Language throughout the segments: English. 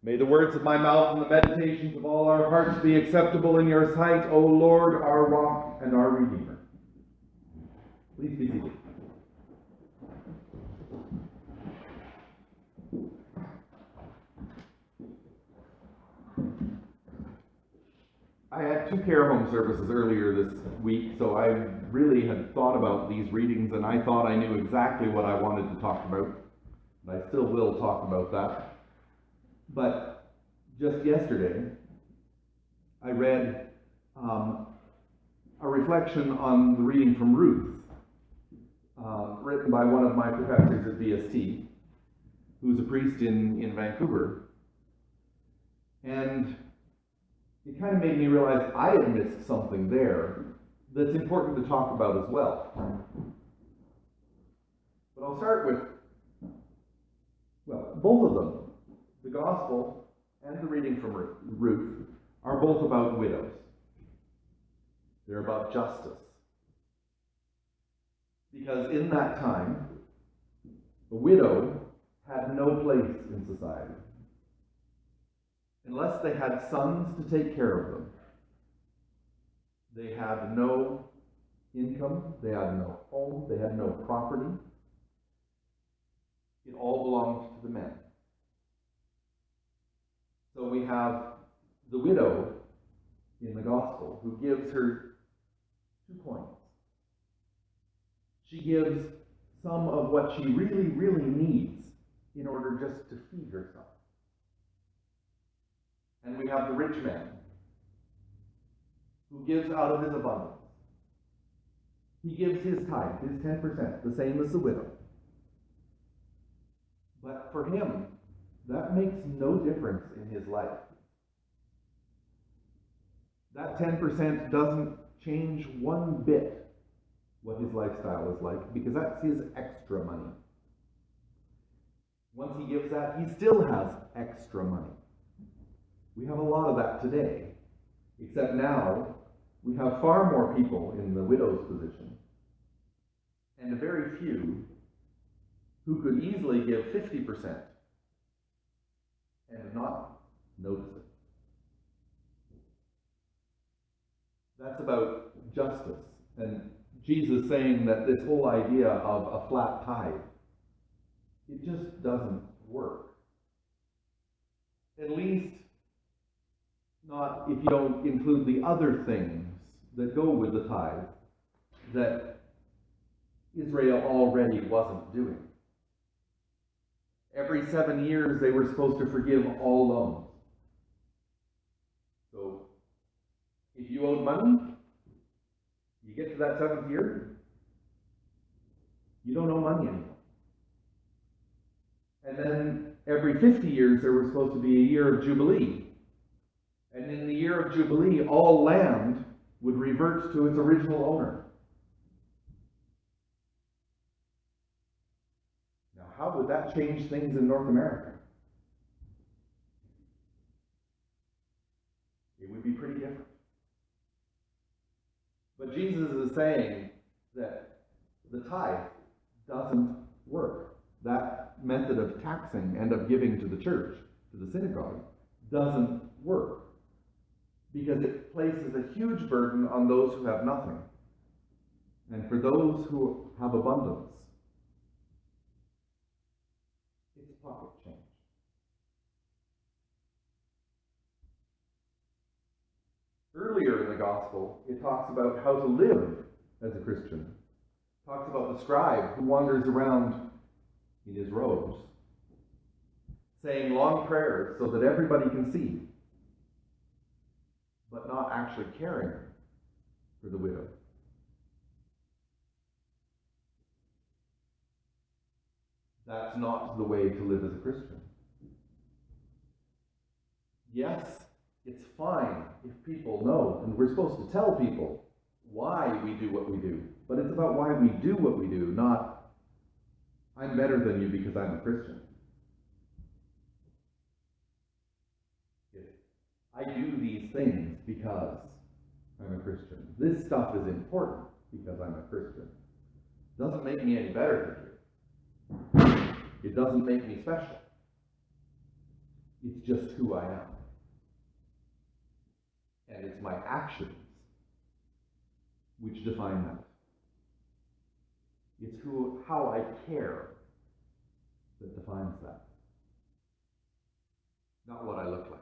May the words of my mouth and the meditations of all our hearts be acceptable in your sight, O Lord, our rock and our Redeemer. Please be seated. I had 2 care home services earlier this week, so I really had thought about these readings, and I thought I knew exactly what I wanted to talk about. And I still will talk about that. But just yesterday, I read a reflection on the reading from Ruth, written by one of my professors at VST, who's a priest in Vancouver. And it kind of made me realize I had missed something there that's important to talk about as well. But I'll start with, both of them, the Gospel and the reading from Ruth, are both about widows. They're about justice. Because in that time, a widow had no place in society. Unless they had sons to take care of them, they had no income, they had no home, they had no property. It all belonged to the men. So we have the widow in the Gospel who gives her 2 coins. She gives some of what she really, really needs in order just to feed herself. And we have the rich man who gives out of his abundance. He gives his tithe, his 10%, the same as the widow. But for him, that makes no difference in his life. That 10% doesn't change one bit what his lifestyle is like, because that's his extra money. Once he gives that, he still has extra money. We have a lot of that today, except now we have far more people in the widow's position, and very few who could easily give 50% and not notice it. That's about justice, and Jesus saying that this whole idea of a flat tithe, it just doesn't work. At least not if you don't include the other things that go with the tithe that Israel already wasn't doing. Every 7 years they were supposed to forgive all loans. So if you owed money, you get to that 7th year, you don't owe money anymore. And then every 50 years there was supposed to be a year of Jubilee. And in the year of Jubilee, all land would revert to its original owner. Now, how would that change things in North America? It would be pretty different. But Jesus is saying that the tithe doesn't work. That method of taxing and of giving to the church, to the synagogue, doesn't work. Because it places a huge burden on those who have nothing. And for those who have abundance, it's pocket change. Earlier in the Gospel, it talks about how to live as a Christian. It talks about the scribe who wanders around in his robes, saying long prayers so that everybody can see, but not actually caring for the widow. That's not the way to live as a Christian. Yes, it's fine if people know, and we're supposed to tell people why we do what we do, but it's about why we do what we do, not I'm better than you because I'm a Christian. I do these things because I'm a Christian. This stuff is important because I'm a Christian. It doesn't make me any better than you. It doesn't make me special. It's just who I am. And it's my actions which define that. It's how I care that defines that. Not what I look like.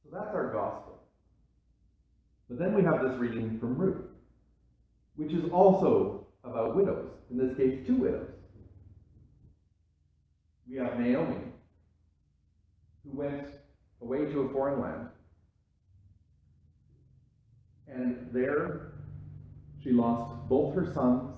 So that's our gospel. But then we have this reading from Ruth, which is also about widows. In this case, two widows. We have Naomi, who went away to a foreign land. And there she lost both her sons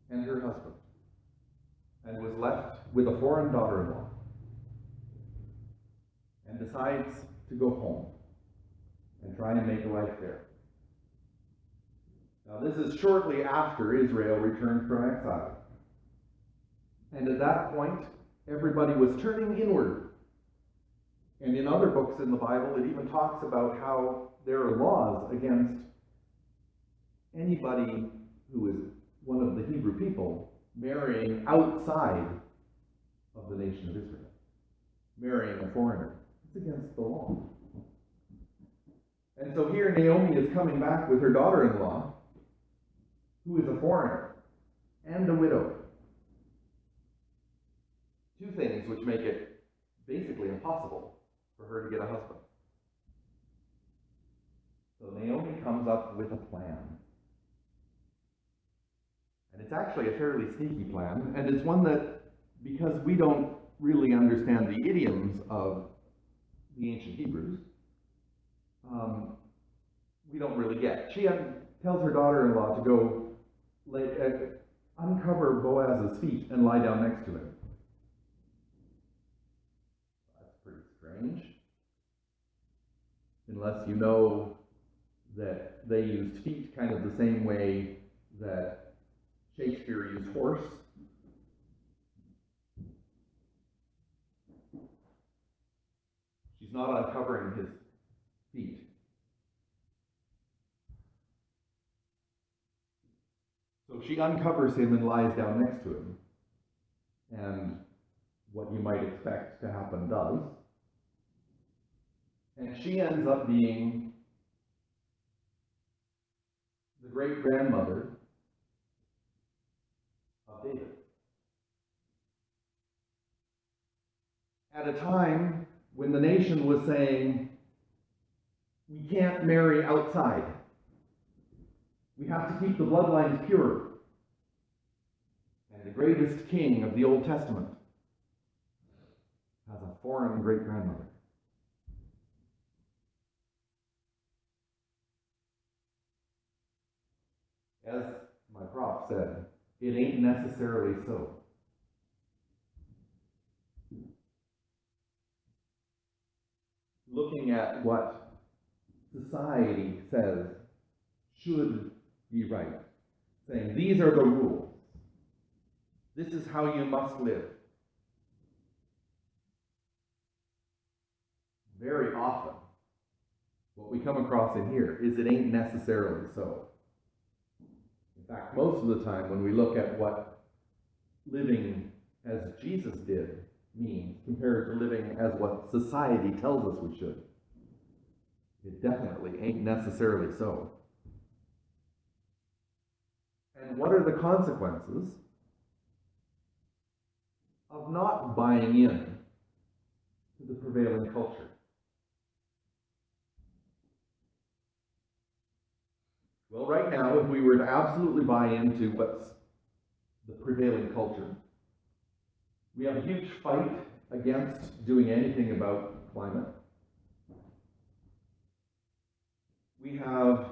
and her husband, and was left with a foreign daughter-in-law, and decides to go home and try and make a life there. Now, this is shortly after Israel returned from exile. And at that point, everybody was turning inward. And in other books in the Bible, it even talks about how there are laws against anybody who is one of the Hebrew people marrying outside of the nation of Israel, marrying a foreigner. It's against the law. And so here Naomi is coming back with her daughter-in-law, who is a foreigner and a widow. Two things which make it basically impossible for her to get a husband. So Naomi comes up with a plan. And it's actually a fairly sneaky plan, and it's one that, because we don't really understand the idioms of the ancient Hebrews, we don't really get. She tells her daughter-in-law to go uncover Boaz's feet and lie down next to him. That's pretty strange. Unless you know that they used feet kind of the same way that Shakespeare used horse. She's not uncovering his feet. So she uncovers him and lies down next to him. And what you might expect to happen does. And she ends up being the great-grandmother of David. At a time when the nation was saying, we can't marry outside. We have to keep the bloodlines pure. And the greatest king of the Old Testament has a foreign great-grandmother. As my prof said, it ain't necessarily so. Looking at what society says should be right, saying these are the rules. This is how you must live. Very often, what we come across in here is it ain't necessarily so. In fact, most of the time when we look at what living as Jesus did means compared to living as what society tells us we should, it definitely ain't necessarily so. And what are the consequences of not buying in to the prevailing culture? Well, right now, if we were to absolutely buy into what's the prevailing culture, we have a huge fight against doing anything about climate. We have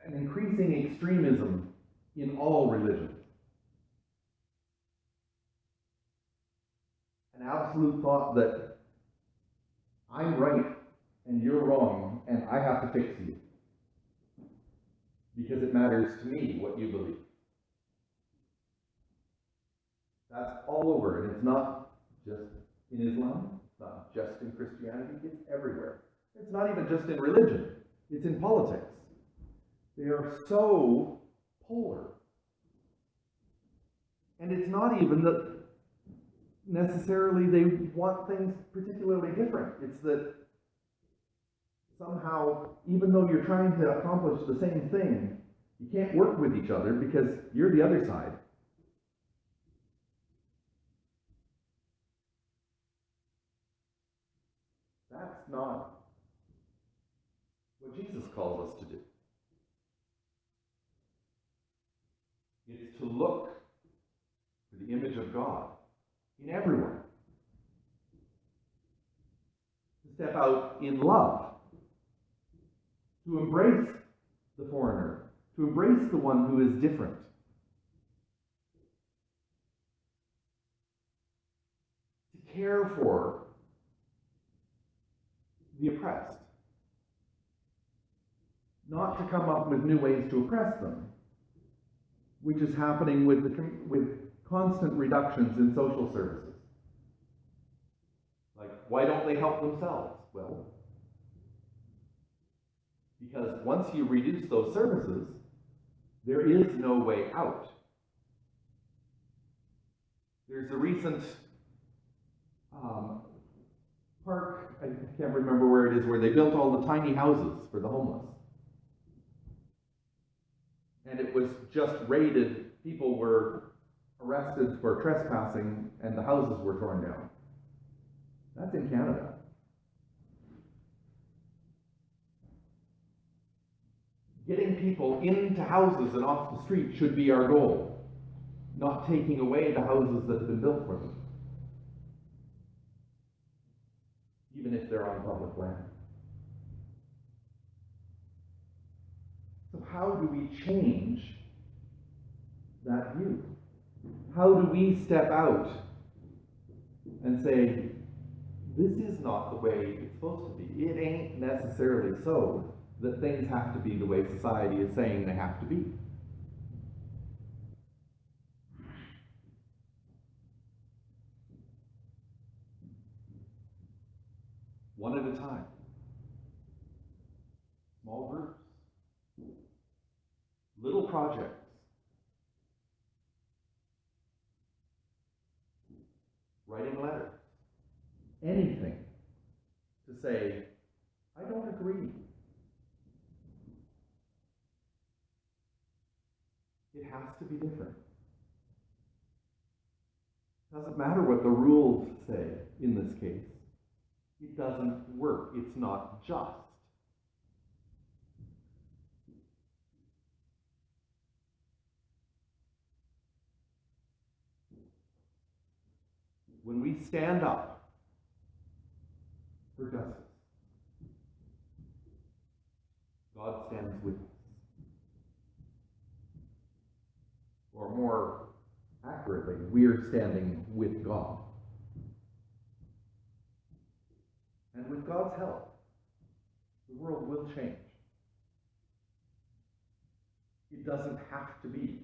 an increasing extremism in all religions. An absolute thought that I'm right and you're wrong, and I have to fix you because it matters to me what you believe. That's all over, and it's not just in Islam, it's not just in Christianity, it's everywhere. It's not even just in religion, it's in politics. They are so polar. And it's not even that necessarily they want things particularly different. It's that somehow, even though you're trying to accomplish the same thing, you can't work with each other because you're the other side. That's not what Jesus calls us to do. It's to look for the image of God in everyone. To step out in love. To embrace the foreigner. To embrace the one who is different. To care for the oppressed. Not to come up with new ways to oppress them, which is happening with constant reductions in social services. Like, why don't they help themselves? Well, because once you reduce those services, there is no way out. There's a recent park, I can't remember where it is, where they built all the tiny houses for the homeless. And it was just raided. People were arrested for trespassing and the houses were torn down. That's in Canada. Getting people into houses and off the street should be our goal, not taking away the houses that have been built for them, even if they're on public land. So how do we change that view? How do we step out and say, this is not the way it's supposed to be? It ain't necessarily so that things have to be the way society is saying they have to be. One at a time. Small groups. Little projects. Writing letters. Anything to say, I don't agree. It has to be different. Doesn't matter what the rules say in this case. It doesn't work. It's not just. When we stand up for justice, God stands with us. Or more accurately, we're standing with God. And with God's help, the world will change. It doesn't have to be